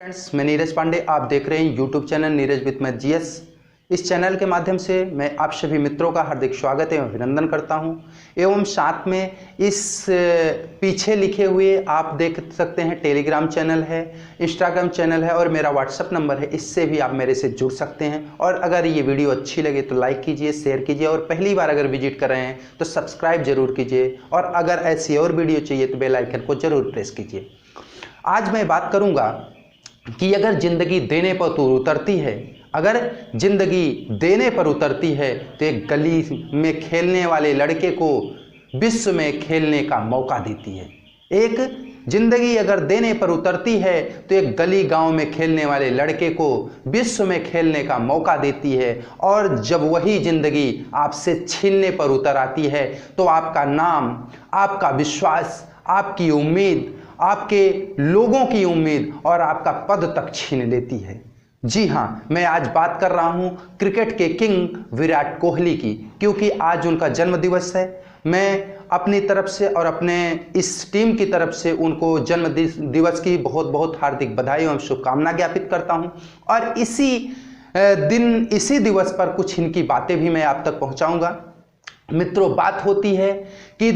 Friends, मैं नीरज पांडे। आप देख रहे हैं YouTube channel Neeraj with math GS. इस चैनल के माध्यम से मैं आप सभी मित्रों का हार्दिक स्वागत एवं अभिनंदन करता हूं। एवं साथ में इस पीछे लिखे हुए आप देख सकते हैं टेलीग्राम चैनल है, इंस्टाग्राम चैनल है और मेरा व्हाट्सअप नंबर है। इससे भी आप मेरे से जुड़ सकते हैं। और अगर ये वीडियो अच्छी लगे तो लाइक कीजिए, शेयर कीजिए और पहली बार अगर विजिट कर रहे हैं तो सब्सक्राइब जरूर कीजिए। और अगर ऐसी और वीडियो चाहिए तो बेल आइकन को जरूर प्रेस कीजिए। आज मैं बात करूँगा कि अगर जिंदगी देने पर तो उतरती है, अगर जिंदगी देने पर उतरती है तो एक गली में खेलने वाले लड़के को विश्व में खेलने का मौका देती है। एक जिंदगी अगर देने पर उतरती है तो एक गली गांव में खेलने वाले लड़के को विश्व में खेलने का मौका देती है। और जब वही जिंदगी आपसे छीनने पर उतर आती है तो आपका नाम, आपका विश्वास, आपकी उम्मीद, आपके लोगों की उम्मीद और आपका पद तक छीन लेती है। जी हाँ, मैं आज बात कर रहा हूँ क्रिकेट के किंग विराट कोहली की, क्योंकि आज उनका जन्म दिवस है। मैं अपनी तरफ से और अपने इस टीम की तरफ से उनको जन्म दिवस की बहुत बहुत हार्दिक बधाई एवं शुभकामना ज्ञापित करता हूँ। और इसी दिवस पर कुछ इनकी बातें भी मैं आप तक पहुँचाऊँगा। मित्रों, बात होती है कि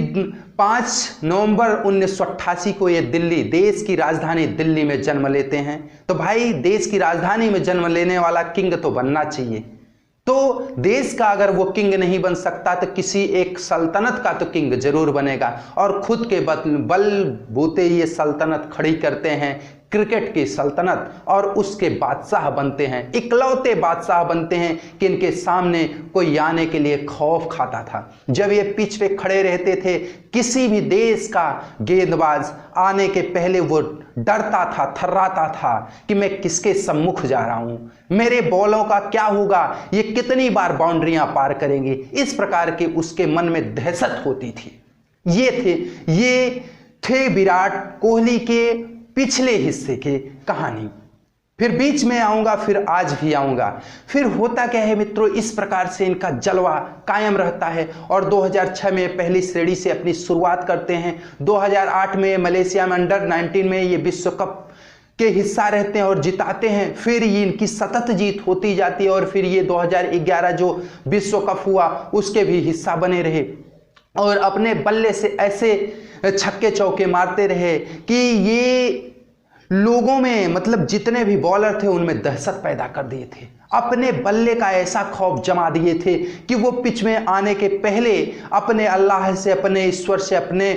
5 नवंबर 1988 को ये दिल्ली, देश की राजधानी दिल्ली में जन्म लेते हैं। तो भाई, देश की राजधानी में जन्म लेने वाला किंग तो बनना चाहिए। तो देश का अगर वो किंग नहीं बन सकता तो किसी एक सल्तनत का तो किंग जरूर बनेगा। और खुद के बलबूते ये सल्तनत खड़ी करते हैं, क्रिकेट की सल्तनत, और उसके बादशाह बनते हैं, इकलौते बादशाह बनते हैं कि इनके सामने कोई आने के लिए खौफ खाता था। जब ये पिच पे खड़े रहते थे, किसी भी देश का गेंदबाज आने के पहले वो डरता था, थर्राता था कि मैं किसके सम्मुख जा रहा हूं, मेरे बॉलों का क्या होगा, ये कितनी बार बाउंड्रियां पार करेंगे। इस प्रकार के उसके मन में दहशत होती थी। ये थे विराट कोहली के पिछले हिस्से की कहानी। फिर बीच में आऊंगा, फिर आज भी आऊंगा। फिर होता क्या है मित्रों, इस प्रकार से इनका जलवा कायम रहता है। और 2006 में पहली श्रेणी से अपनी शुरुआत करते हैं। 2008 में मलेशिया में अंडर 19 में ये विश्व कप के हिस्सा रहते हैं और जिताते हैं। फिर ये इनकी सतत जीत होती जाती है और फिर ये 2011 जो विश्व कप हुआ उसके भी हिस्सा बने रहे और अपने बल्ले से ऐसे छक्के चौके मारते रहे कि ये लोगों में, मतलब जितने भी बॉलर थे उनमें दहशत पैदा कर दिए थे। अपने बल्ले का ऐसा खौफ जमा दिए थे कि वो पिच में आने के पहले अपने अल्लाह से, अपने ईश्वर से, अपने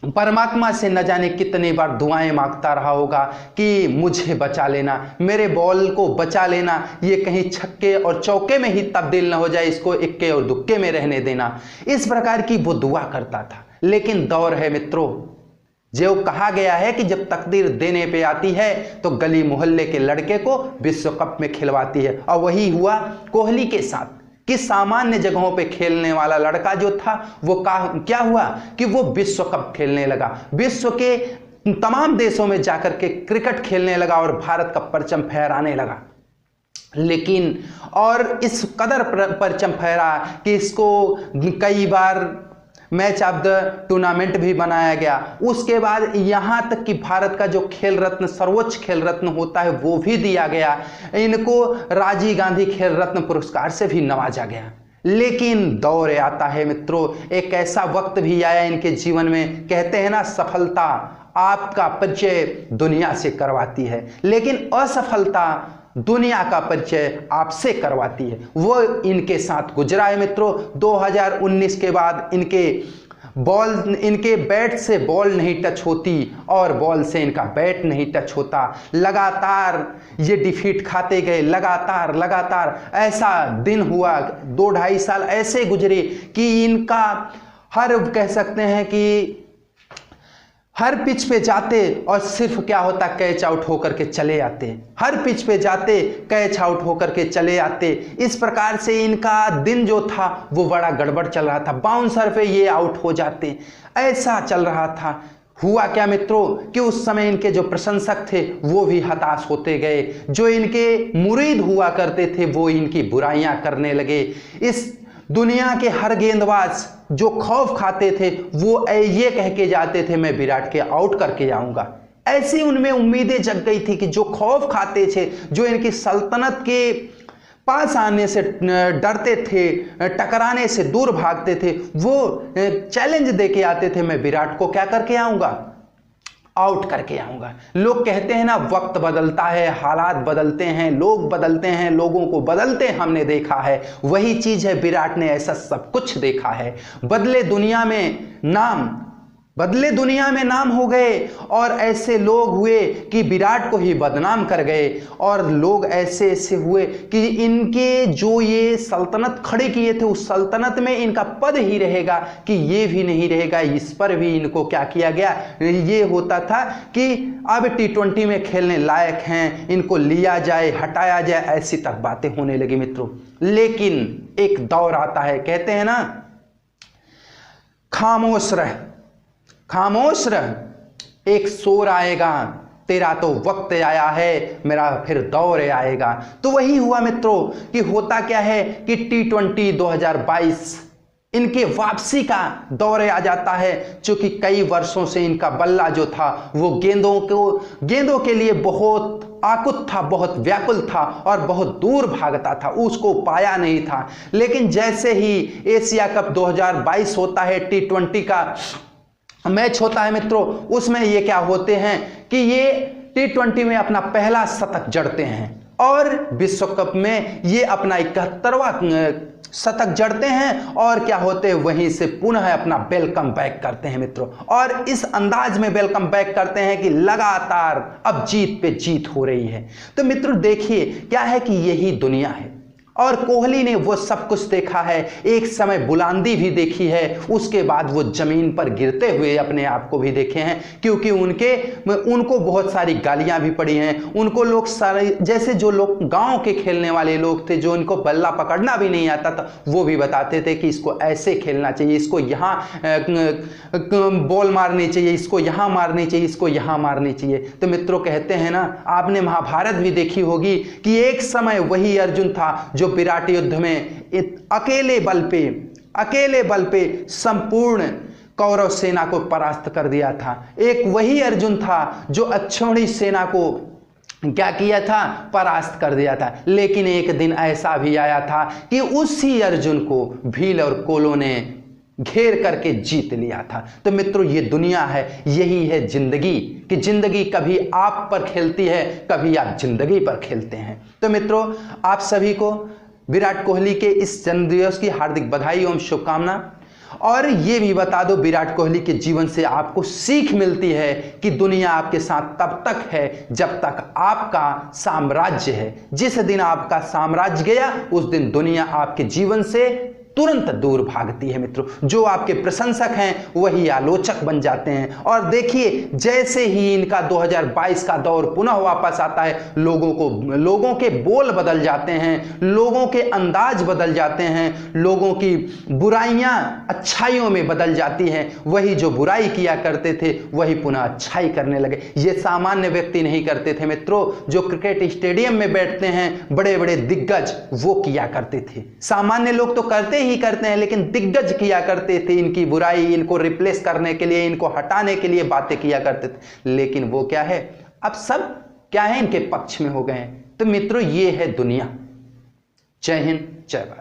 परमात्मा से न जाने कितने बार दुआएं मांगता रहा होगा कि मुझे बचा लेना, मेरे बॉल को बचा लेना, ये कहीं छक्के और चौके में ही तब्दील न हो जाए, इसको इक्के और दुक्के में रहने देना। इस प्रकार की वो दुआ करता था। लेकिन दौर है मित्रों, जो कहा गया है कि जब तकदीर देने पे आती है तो गली मोहल्ले के लड़के को विश्व कप में खिलवाती है। और वही हुआ कोहली के साथ कि सामान्य जगहों पे खेलने वाला लड़का जो था वो क्या हुआ कि वो विश्व कप खेलने लगा, विश्व के तमाम देशों में जाकर के क्रिकेट खेलने लगा और भारत का परचम फहराने लगा। लेकिन और इस कदर परचम फहरा कि इसको कई बार मैच ऑफ द टूर्नामेंट भी बनाया गया। उसके बाद यहाँ तक कि भारत का जो खेल रत्न, सर्वोच्च खेल रत्न होता है, वो भी दिया गया। इनको राजीव गांधी खेल रत्न पुरस्कार से भी नवाजा गया। लेकिन दौर आता है मित्रों, एक ऐसा वक्त भी आया इनके जीवन में, कहते हैं ना, सफलता आपका परिचय दुनिया से करवाती है, लेकिन असफलता दुनिया का परिचय आपसे करवाती है। वो इनके साथ गुजरा है मित्रों। 2019 के बाद इनके बैट से बॉल नहीं टच होती और बॉल से इनका बैट नहीं टच होता। लगातार ये डिफीट खाते गए, लगातार ऐसा दिन हुआ। 2-2.5 साल ऐसे गुजरे कि इनका कह सकते हैं कि हर पिच पे जाते और सिर्फ क्या होता, कैच आउट होकर के चले आते। हर पिच पे जाते, कैच आउट होकर के चले आते। इस प्रकार से इनका दिन जो था वो बड़ा गड़बड़ चल रहा था। बाउंसर पे ये आउट हो जाते, ऐसा चल रहा था। हुआ क्या मित्रों कि उस समय इनके जो प्रशंसक थे वो भी हताश होते गए। जो इनके मुरीद हुआ करते थे वो इनकी बुराइयां करने लगे। इस दुनिया के हर गेंदबाज जो खौफ खाते थे वो ये कह के जाते थे मैं विराट के आउट करके आऊंगा। ऐसी उनमें उम्मीदें जग गई थी कि जो खौफ खाते थे, जो इनकी सल्तनत के पास आने से डरते थे, टकराने से दूर भागते थे, वो चैलेंज देके आते थे, मैं विराट को क्या करके आऊंगा, आउट करके आऊंगा। लोग कहते हैं ना, वक्त बदलता है, हालात बदलते हैं, लोग बदलते हैं, लोगों को बदलते हमने देखा है। वही चीज है, विराट ने ऐसा सब कुछ देखा है। बदले दुनिया में नाम हो गए, और ऐसे लोग हुए कि विराट को ही बदनाम कर गए, और लोग ऐसे ऐसे हुए कि इनके जो ये सल्तनत खड़े किए थे, उस सल्तनत में इनका पद ही रहेगा कि ये भी नहीं रहेगा। इस पर भी इनको क्या किया गया, ये होता था कि अब T20 में खेलने लायक हैं, इनको लिया जाए, हटाया जाए, ऐसी तक बातें होने लगी मित्रों। लेकिन एक दौर आता है, कहते हैं ना, खामोश रह, एक शोर आएगा, तेरा तो वक्त आया है, मेरा फिर दौर आएगा। तो वही हुआ मित्रों कि होता क्या है कि T20 2022 इनके वापसी का दौर आ जाता है, क्योंकि कई वर्षों से इनका बल्ला जो था वो गेंदों के लिए बहुत आकुत था, बहुत व्याकुल था और बहुत दूर भागता था, उसको पाया नहीं था। लेकिन जैसे ही एशिया कप 2022 होता है, T20 का मैच होता है मित्रों, उसमें ये क्या होते हैं कि ये T20 में अपना पहला शतक जड़ते हैं, और विश्व कप में ये अपना 71वां शतक जड़ते हैं, और क्या होते हैं, वहीं से पुनः अपना वेलकम बैक करते हैं मित्रों। और इस अंदाज में वेलकम बैक करते हैं कि लगातार अब जीत पे जीत हो रही है। तो मित्रों देखिए क्या है कि यही दुनिया है, और कोहली ने वो सब कुछ देखा है, एक समय बुलंदी भी देखी है, उसके बाद वो जमीन पर गिरते हुए अपने आप को भी देखे हैं, क्योंकि उनको बहुत सारी गालियां भी पड़ी हैं। उनको लोग सारे, जैसे जो लोग गांव के खेलने वाले लोग थे, जो इनको बल्ला पकड़ना भी नहीं आता था, वो भी बताते थे कि इसको ऐसे खेलना चाहिए, इसको यहाँ बॉल मारनी चाहिए, इसको यहाँ मारनी चाहिए, इसको यहाँ मारनी चाहिए। तो मित्रों कहते हैं ना, आपने महाभारत भी देखी होगी कि एक समय वही अर्जुन था जो विराट युद्ध में अकेले बल पे संपूर्ण कौरव सेना को परास्त कर दिया था। एक वही अर्जुन था जो अक्षौहिणी सेना को क्या किया था, परास्त कर दिया था। लेकिन एक दिन ऐसा भी आया था कि उसी अर्जुन को भील और कोलों ने घेर करके जीत लिया था। तो मित्रों ये दुनिया है, यही है जिंदगी, कि जिंदगी कभी आप पर खेलती है, कभी आप जिंदगी पर खेलते हैं। तो मित्रों आप सभी को विराट कोहली के इस जन्मदिवस की हार्दिक बधाई एवं शुभकामना। और ये भी बता दो, विराट कोहली के जीवन से आपको सीख मिलती है कि दुनिया आपके साथ तब तक है जब तक आपका साम्राज्य है। जिस दिन आपका साम्राज्य गया, उस दिन दुनिया आपके जीवन से तुरंत दूर भागती है मित्रों। जो आपके प्रशंसक हैं वही आलोचक बन जाते हैं। और देखिए जैसे ही इनका 2022 का दौर पुनः वापस आता है, लोगों के बोल बदल जाते हैं, लोगों के अंदाज बदल जाते हैं, लोगों की बुराइयां अच्छाइयों में बदल जाती हैं। वही जो बुराई किया करते थे वही पुनः अच्छाई करने लगे। ये सामान्य व्यक्ति नहीं करते थे मित्रों, जो क्रिकेट स्टेडियम में बैठते हैं बड़े बड़े दिग्गज, वो किया करते थे। सामान्य लोग तो करते ही करते हैं, लेकिन दिग्गज किया करते थे, इनकी बुराई, इनको रिप्लेस करने के लिए, इनको हटाने के लिए बातें किया करते थे। लेकिन वो क्या है, अब सब क्या है, इनके पक्ष में हो गए हैं। तो मित्रों ये है दुनिया। जय हिंद, जय भारत।